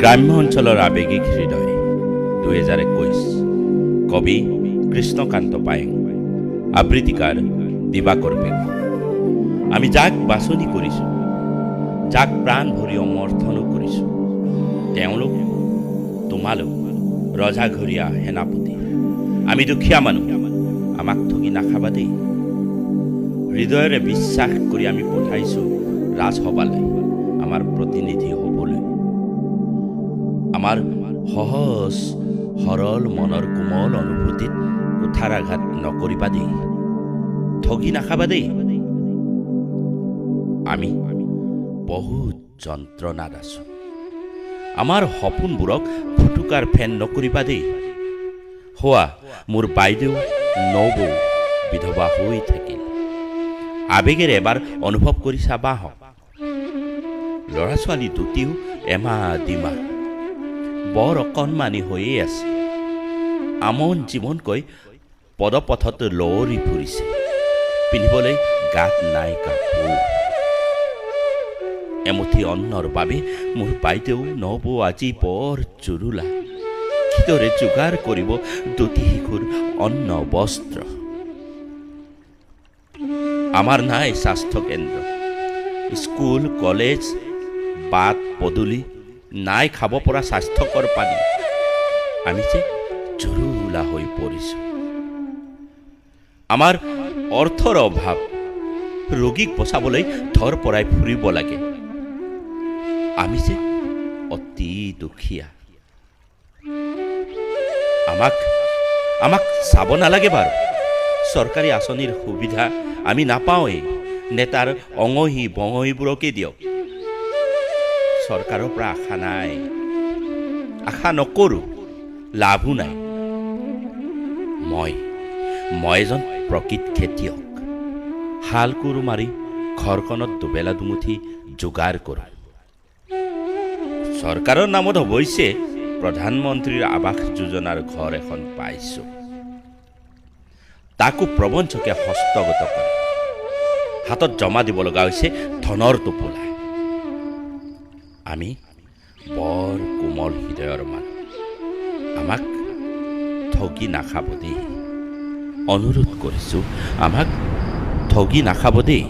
গ্ৰাম্য অঞ্চলৰ আৱেগিক হৃদয় 2021 কবি কৃষ্ণকান্ত পায়েং আবৃত্তিকাৰ দিবাকৰ বেগ আমি যাক বাছনি কৰিছোঁ যাক প্ৰাণ ভৰি সমৰ্থনো কৰিছোঁ তেওঁলোক তোমালোক ৰজাঘৰীয়া সেনাপতি আমি দুখীয়া মানুহ আমাক ঠগি নাখাবা দেই হৃদয়েৰে বিশ্বাস কৰি আমি পঠাইছোঁ ৰাজসভালৈ আমাৰ প্ৰতিনিধি হ'বলৈ আমাৰ সহজ সৰল মনৰ কোমল অনুভূতিত কুঠাৰাঘাত নকৰিবা দেই ঠগি নাখাবা দেই আমি বহুত যন্ত্ৰণাত আছোঁ আমাৰ সপোনবোৰক ফুটুকাৰ ফেন নকৰিবা দেই হোৱা মোৰ বাইদেউ নবৌ বিধৱা হৈ থাকিল আৱেগেৰে এবাৰ অনুভৱ কৰি চাবা হওক ল'ৰা ছোৱালী দুটিও এমাহ দুমাহ বৰ অকণমানি হৈয়ে আছে আমন জীৱনকৈ পদপথত লৰি ফুৰিছে পিন্ধিবলৈ গাত নাই কাপোৰ এমুঠি অন্নৰ বাবে মোৰ বাইদেউ নবৌ আজি বৰ জুৰুলা কিদৰে যোগাৰ কৰিব দুটি শিশুৰ অন্ন বস্ত্ৰ আমাৰ নাই স্বাস্থ্য কেন্দ্ৰ স্কুল কলেজ বাট পদূলি নাই খাব পৰা স্বাস্থ্যকৰ পানী আমি যে জুৰুলা হৈ পৰিছোঁ আমাৰ অৰ্থৰ অভাৱ ৰোগীক বচাবলৈ থৰ পৰাই ফুৰিব লাগে আমি যে অতি দুখীয়া আমাক চাব নালাগে বাৰু চৰকাৰী আঁচনিৰ সুবিধা আমি নাপাওঁৱেই নেতাৰ অঙহী বঙহীবোৰকে দিয়ক চৰকাৰৰ পৰা আশা নাই আশা নকৰোঁ লাভো নাই মই এজন প্ৰকৃত খেতিয়ক হাল কোৰ মাৰি ঘৰখনত দুবেলা দুমুঠি যোগাৰ কৰোঁ চৰকাৰৰ নামত অৱশ্যে প্ৰধানমন্ত্ৰীৰ আৱাস যোজনাৰ ঘৰ এখন পাইছোঁ তাকো প্ৰবঞ্চকে হস্তগত কৰে হাতত জমা দিব লগা হৈছে ধনৰ টোপোলা আমি বৰ কোমল হৃদয়ৰ মানুহ আমাক ঠগি নাখাব দেই অনুৰোধ কৰিছোঁ আমাক ঠগি নাখাব দেই